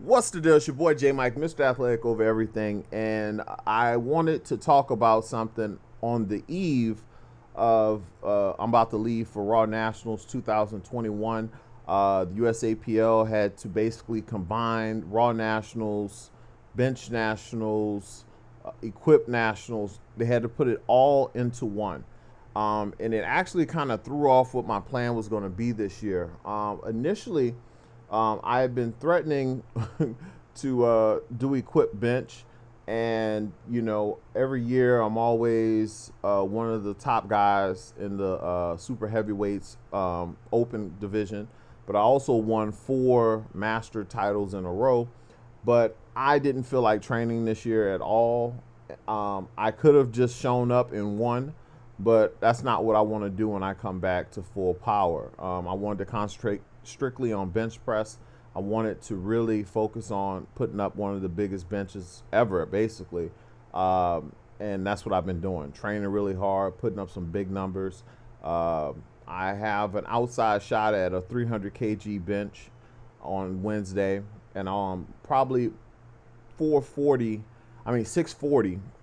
What's the deal? It's your boy J Mike, Mr. Athletic over everything, and I wanted to talk about something on the eve of I'm about to leave for Raw Nationals 2021. The USAPL had to basically combine Raw Nationals, Bench Nationals, Equip Nationals. They had to put it all into one. And it actually kind of threw off what my plan was going to be this year. Initially, I had been threatening to do Equip Bench, and every year I'm always one of the top guys in the super heavyweights open division. But I also won 4 master titles in a row. But I didn't feel like training this year at all. I could have just shown up and won, but that's not what I want to do when I come back to full power. I wanted to concentrate strictly on bench press. I wanted to really focus on putting up one of the biggest benches ever, basically. And that's what I've been doing, training really hard, putting up some big numbers. I have an outside shot at a 300 kg bench on Wednesday, and probably 640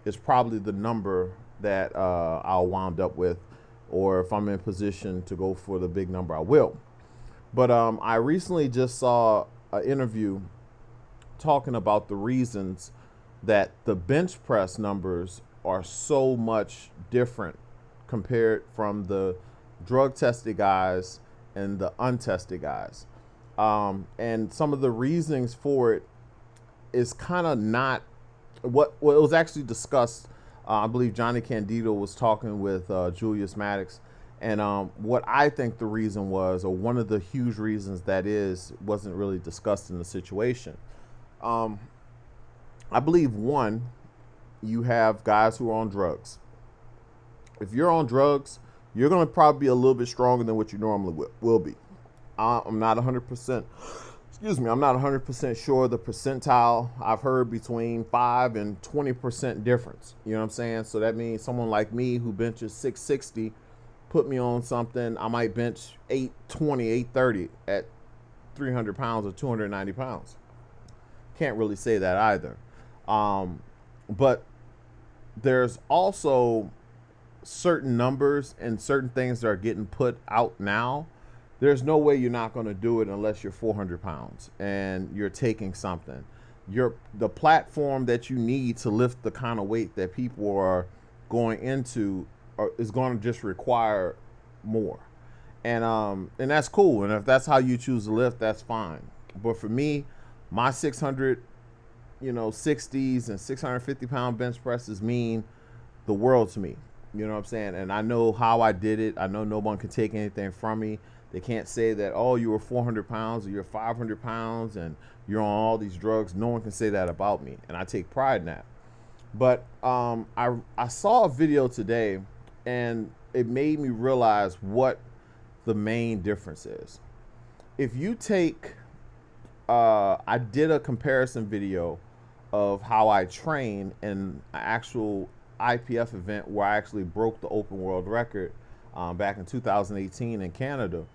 is probably the number that I'll wound up with, or if I'm in position to go for the big number, I will. But I recently just saw an interview talking about the reasons that the bench press numbers are so much different compared from the drug tested guys and the untested guys. And some of the reasonings for it is kind of not what it was actually discussed. I believe Johnny Candido was talking with Julius Maddox. And what I think the reason was, or one of the huge reasons that wasn't really discussed in the situation. I believe, one, you have guys who are on drugs. If you're on drugs, you're going to probably be a little bit stronger than what you normally will be. I'm not 100%. I'm not 100% sure the percentile. I've heard between 5 and 20% difference. You know what I'm saying? So that means someone like me who benches 660, put me on something, I might bench 820, 830 at 300 pounds or 290 pounds. Can't really say that either. But there's also certain numbers and certain things that are getting put out now. There's no way you're not going to do it unless you're 400 pounds and you're taking something. The platform that you need to lift the kind of weight that people are going into is going to just require more. And that's cool. And if that's how you choose to lift, that's fine. But for me, my 600, 60s and 650 pound bench presses mean the world to me. You know what I'm saying? And I know how I did it. I know no one can take anything from me. They can't say that, oh, you were 400 pounds or you're 500 pounds and you're on all these drugs. No one can say that about me. And I take pride in that. But I saw a video today, and it made me realize what the main difference is. If you take, I did a comparison video of how I train in an actual IPF event where I actually broke the open world record back in 2018 in Canada.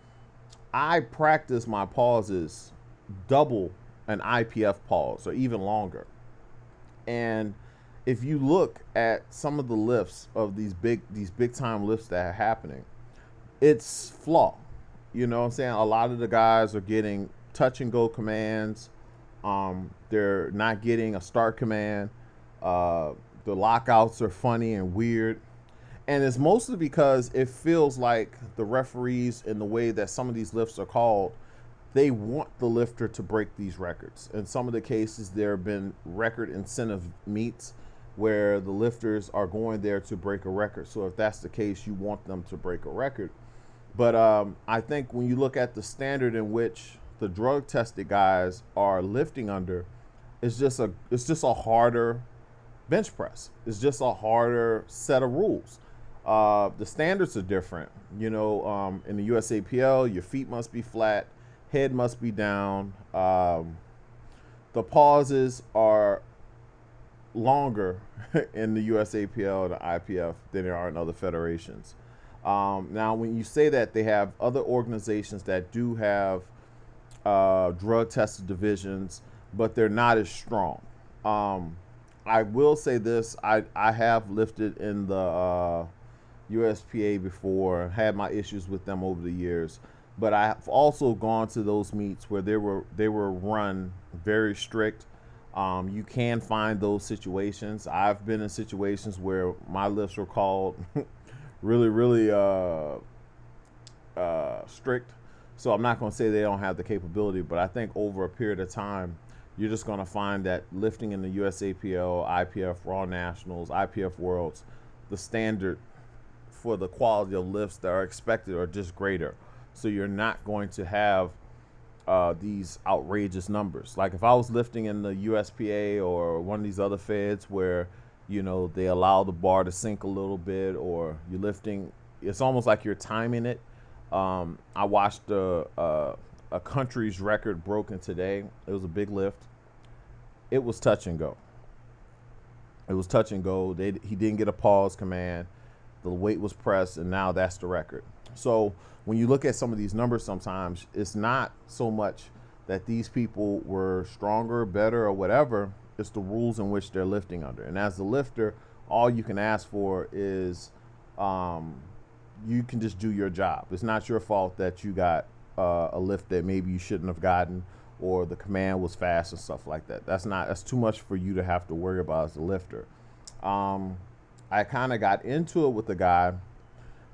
I practice my pauses double an IPF pause or even longer. And if you look at some of the lifts of these big time lifts that are happening, it's flaw. You know what I'm saying? A lot of the guys are getting touch and go commands. They're not getting a start command. The lockouts are funny and weird. And it's mostly because it feels like the referees, in the way that some of these lifts are called, they want the lifter to break these records. In some of the cases, there have been record incentive meets where the lifters are going there to break a record. So if that's the case, you want them to break a record. But I think when you look at the standard in which the drug tested guys are lifting under, it's just a harder bench press. It's just a harder set of rules. The standards are different. In the USAPL, your feet must be flat, head must be down. The pauses are longer in the USAPL and the IPF than there are in other federations. Now, when you say that, they have other organizations that do have drug tested divisions. but they're not as strong. I will say this: I have lifted in the USPA before, had my issues with them over the years, but I have also gone to those meets where they were run very strict. You can find those situations. I've been in situations where my lifts were called really, really strict. So I'm not going to say they don't have the capability, but I think over a period of time, you're just going to find that lifting in the USAPL, IPF, Raw Nationals, IPF Worlds, the standard for the quality of lifts that are expected are just greater. So you're not going to have these outrageous numbers. Like if I was lifting in the USPA or one of these other feds where, you know, they allow the bar to sink a little bit, or you're lifting, it's almost like you're timing it. I watched a country's record broken today. It was a big lift. It was touch and go. It was touch and go. He didn't get a pause command. The weight was pressed, and now that's the record. So when you look at some of these numbers, sometimes it's not so much that these people were stronger, better, or whatever. It's the rules in which they're lifting under. And as the lifter, all you can ask for is you can just do your job. It's not your fault that you got a lift that maybe you shouldn't have gotten, or the command was fast and stuff like that. That's too much for you to have to worry about as a lifter. I kind of got into it with the guy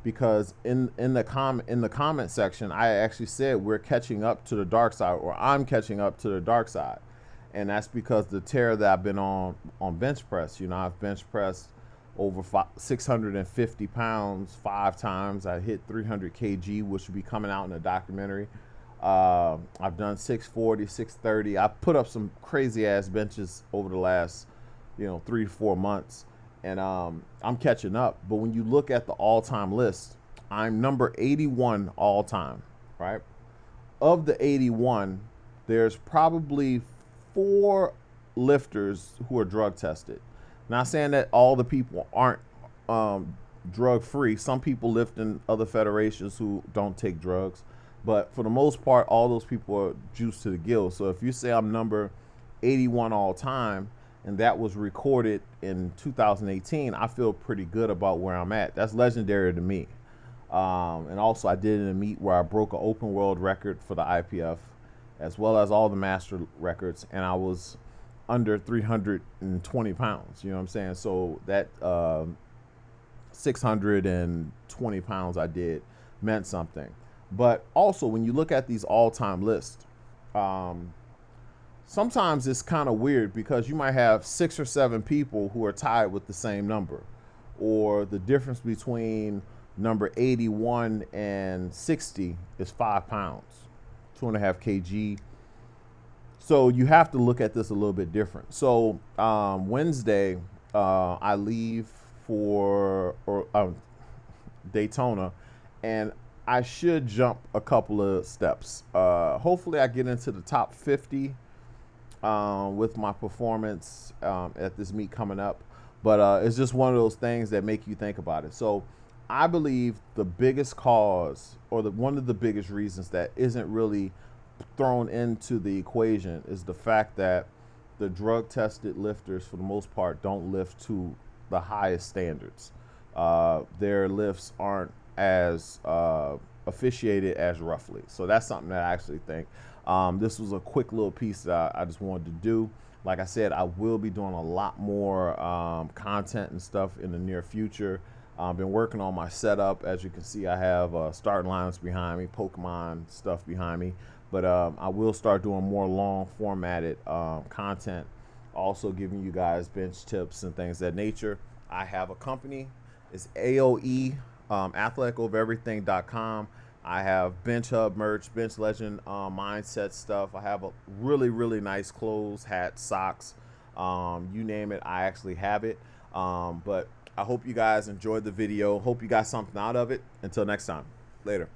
because in the comment section, I actually said we're catching up to the dark side, or I'm catching up to the dark side, and that's because the tear that I've been on bench press. You know, I've bench pressed over 650 pounds 5 times. I hit 300 kg, which will be coming out in the documentary. I've done 640, 630. I've put up some crazy ass benches over the last, 3 to 4 months, and I'm catching up. But when you look at the all-time list, I'm number 81 all time, right? Of the 81, there's probably 4 lifters who are drug tested. Not saying that all the people aren't drug free. Some people lift in other federations who don't take drugs, but for the most part, all those people are juiced to the gills. So if you say I'm number 81 all time, and that was recorded in 2018, I feel pretty good about where I'm at. That's legendary to me. And also, I did it in a meet where I broke an open world record for the IPF, as well as all the master records, and I was under 320 pounds. You know what I'm saying? So that 620 pounds I did meant something. But also, when you look at these all-time lists, sometimes it's kind of weird because you might have 6 or 7 people who are tied with the same number, or the difference between number 81 and 60 is 5 pounds, 2.5 kg. So you have to look at this a little bit different. So Wednesday, I leave for Daytona, and I should jump a couple of steps. Hopefully I get into the top 50 with my performance at this meet coming up. But it's just one of those things that make you think about it. So I believe the biggest cause, or one of the biggest reasons that isn't really thrown into the equation, is the fact that the drug tested lifters for the most part don't lift to the highest standards. Their lifts aren't as officiated as roughly. So that's something that I actually think. This was a quick little piece that I just wanted to do. Like I said, I will be doing a lot more content and stuff in the near future. I've been working on my setup. As you can see, I have starting lines behind me, Pokemon stuff behind me. But I will start doing more long formatted content, also giving you guys bench tips and things of that nature. I have a company. It's AOE, athletikoverything.com. I have Bench Hub merch, Bench Legend mindset stuff. I have a really, really nice clothes, hats, socks, you name it, I actually have it. But I hope you guys enjoyed the video. Hope you got something out of it. Until next time, later.